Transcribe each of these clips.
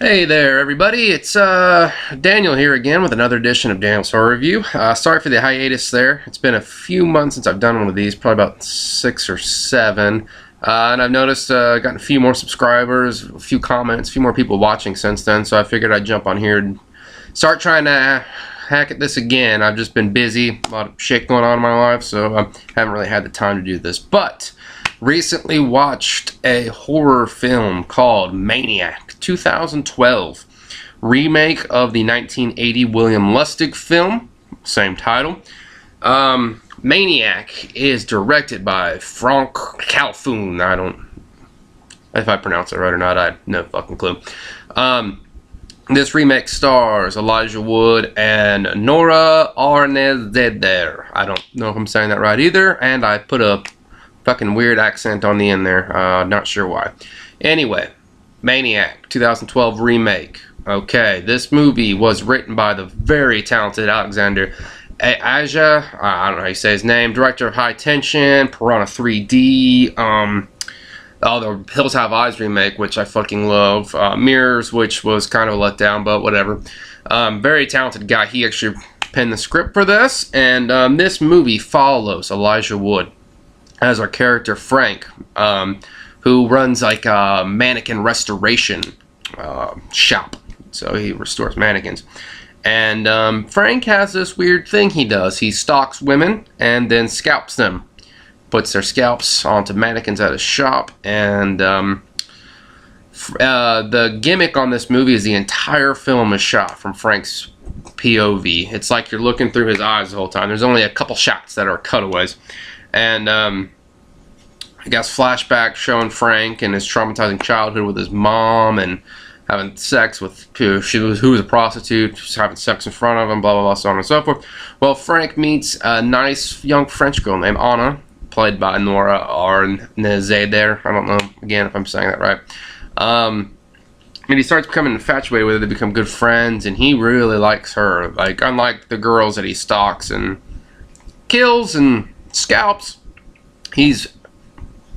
Hey there, everybody. It's Daniel here again with another edition of Daniel's Horror Review. Sorry for the hiatus there. It's been a few months since I've done one of these, probably about 6 or 7. And I've noticed gotten a few more subscribers, a few comments, a few more people watching since then, so I figured I'd jump on here and start trying to hack at this again. I've just been busy, a lot of shit going on in my life, so I haven't really had the time to do this. But recently watched a horror film called Maniac, 2012 remake of the 1980 William Lustig film, same title. Maniac is directed by Frank Calfoun. I don't, if I pronounce it right or not, I have no fucking clue. This remake stars Elijah Wood and Nora Arnezeder. I don't know if I'm saying that right either, and I put a fucking weird accent on the end there. Not sure why. Anyway, Maniac, 2012 remake. Okay, this movie was written by the very talented Alexander Aja. I don't know how you say his name. Director of High Tension, Piranha 3D, the Hills Have Eyes remake, which I fucking love. Mirrors, which was kind of a letdown, but whatever. Very talented guy. He actually penned the script for this, and this movie follows Elijah Wood as our character Frank, who runs like a mannequin restoration shop. So he restores mannequins. And Frank has this weird thing he does. He stalks women and then scalps them. Puts their scalps onto mannequins at his shop. And the gimmick on this movie is the entire film is shot from Frank's POV. It's like you're looking through his eyes the whole time. There's only a couple shots that are cutaways. And I guess flashback showing Frank and his traumatizing childhood with his mom and having sex with who was a prostitute, just having sex in front of him, blah blah blah, so on and so forth. Well, Frank meets a nice young French girl named Anna, played by Nora Arnezeder. I don't know again if I'm saying that right. And he starts becoming infatuated with her. They become good friends, and he really likes her. Like, unlike the girls that he stalks and kills and scalps, he's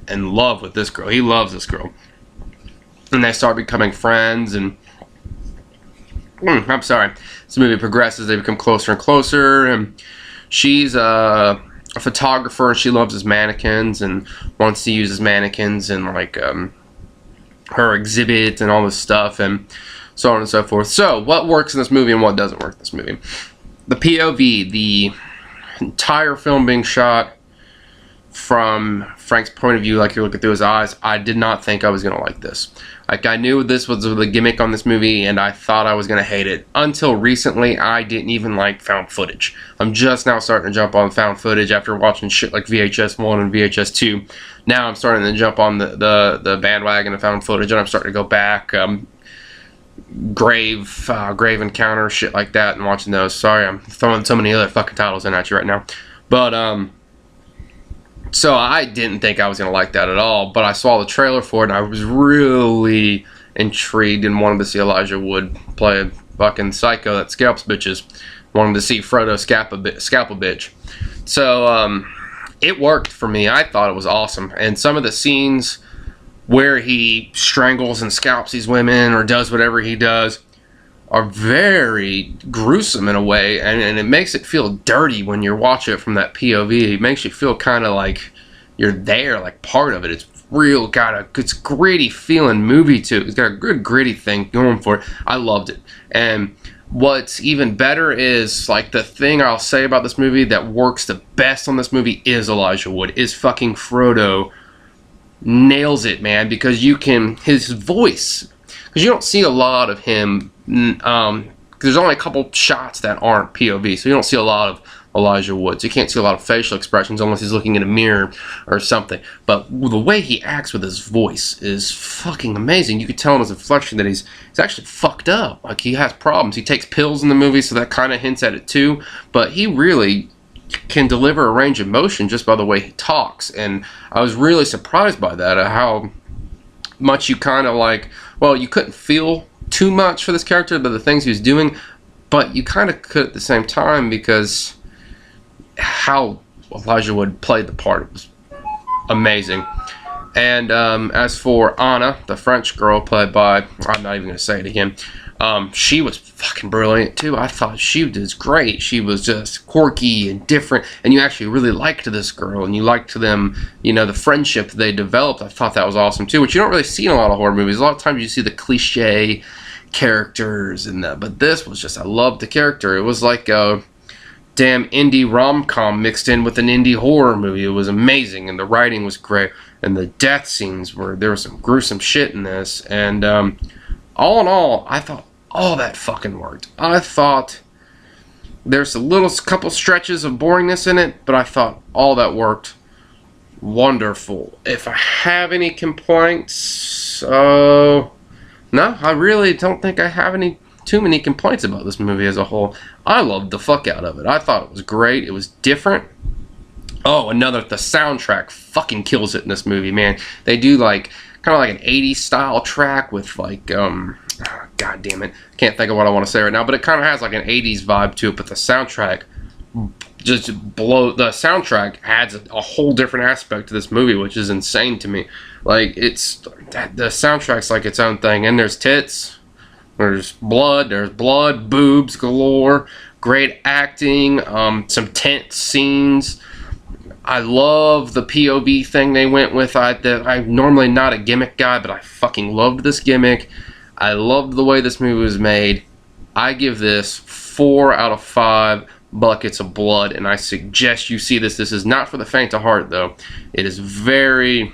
in love with this girl. He loves this girl. And they start becoming friends, and I'm sorry. This movie progresses. They become closer and closer, and she's a photographer, and she loves his mannequins and wants to use his mannequins and like her exhibit and all this stuff and so on and so forth. So what works in this movie and what doesn't work in this movie? The POV, the entire film being shot from Frank's point of view, like you're looking through his eyes. I did not think I was going to like this. Like, I knew this was the gimmick on this movie, and I thought I was going to hate it. Until recently, I didn't even like found footage. I'm just now starting to jump on found footage after watching shit like VHS 1 and VHS 2. Now I'm starting to jump on the bandwagon of found footage, and I'm starting to go back. Grave Encounter, shit like that, and watching those. Sorry, I'm throwing so many other fucking titles in at you right now. But, so I didn't think I was going to like that at all, but I saw the trailer for it, and I was really intrigued and wanted to see Elijah Wood play a fucking psycho that scalps bitches. Wanted to see Frodo scalp a bitch. So, it worked for me. I thought it was awesome. And some of the scenes where he strangles and scalps these women or does whatever he does are very gruesome in a way, and it makes it feel dirty when you're watching it from that POV. It makes you feel kind of like you're there, like part of it. It's real, it's gritty feeling movie too. It's got a good gritty thing going for it. I loved it. And what's even better is, like, the thing I'll say about this movie that works the best on this movie is Elijah Wood. Is fucking Frodo nails it, man, because his voice, because you don't see a lot of him. There's only a couple shots that aren't POV, so you don't see a lot of Elijah Wood. So you can't see a lot of facial expressions unless he's looking in a mirror or something. But the way he acts with his voice is fucking amazing. You can tell in his inflection that he's actually fucked up. Like, he has problems. He takes pills in the movie, so that kind of hints at it too. But he really can deliver a range of motion just by the way he talks. And I was really surprised by that, how much you kind of like, well, you couldn't feel too much for this character, but the things he was doing, but you kind of could at the same time, because how Elijah Wood played the part was amazing. And as for Anna, the French girl played by, I'm not even going to say it again, she was fucking brilliant too. I thought she was great. She was just quirky and different, and you actually really liked this girl, and you liked them, you know, the friendship they developed. I thought that was awesome too, which you don't really see in a lot of horror movies. A lot of times you see the cliche characters and that, but this was just, I loved the character. It was like a damn indie rom-com mixed in with an indie horror movie. It was amazing, and the writing was great, and the death scenes were, there was some gruesome shit in this, and all in all, I thought all that fucking worked. I thought there's a little couple stretches of boringness in it, but I thought all that worked wonderful. If I have any complaints, no, I really don't think I have too many complaints about this movie as a whole. I loved the fuck out of it. I thought it was great. It was different. Oh, the soundtrack fucking kills it in this movie, man. They do like kind of like an 80s style track with like god damn it, can't think of what I want to say right now, but it kind of has like an 80s vibe to it, but the soundtrack the soundtrack adds a whole different aspect to this movie, which is insane to me. Like, the soundtrack's like its own thing, and there's tits, there's blood, boobs galore, great acting, some tense scenes. I love the POV thing they went with. I'm normally not a gimmick guy, but I fucking loved this gimmick. I loved the way this movie was made. I give this 4 out of 5 buckets of blood, and I suggest you see this. This is not for the faint of heart, though. It is very...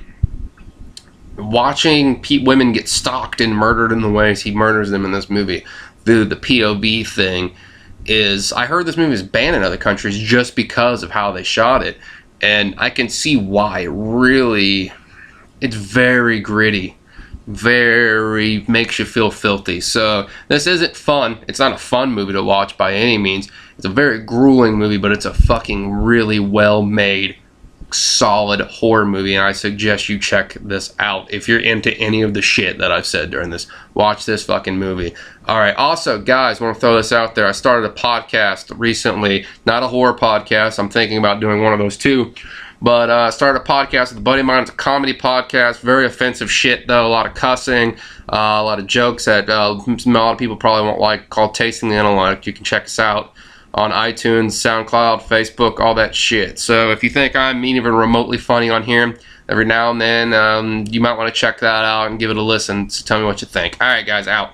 Watching women get stalked and murdered in the ways he murders them in this movie through the POV thing is... I heard this movie is banned in other countries just because of how they shot it. And I can see why. It's very gritty. Very makes you feel filthy. So this isn't fun. It's not a fun movie to watch by any means. It's a very grueling movie, but it's a fucking really well made, solid horror movie, and I suggest you check this out. If you're into any of the shit that I've said during this, watch this fucking movie. Alright, also guys, I want to throw this out there. I started a podcast recently, not a horror podcast. I'm thinking about doing one of those too. But I started a podcast with a buddy of mine. It's a comedy podcast. Very offensive shit, though. A lot of cussing. A lot of jokes that a lot of people probably won't like, called Tasting the Intellect. You can check us out on iTunes, SoundCloud, Facebook, all that shit. So if you think I'm even remotely funny on here, every now and then, you might want to check that out and give it a listen. So tell me what you think. Alright, guys, out.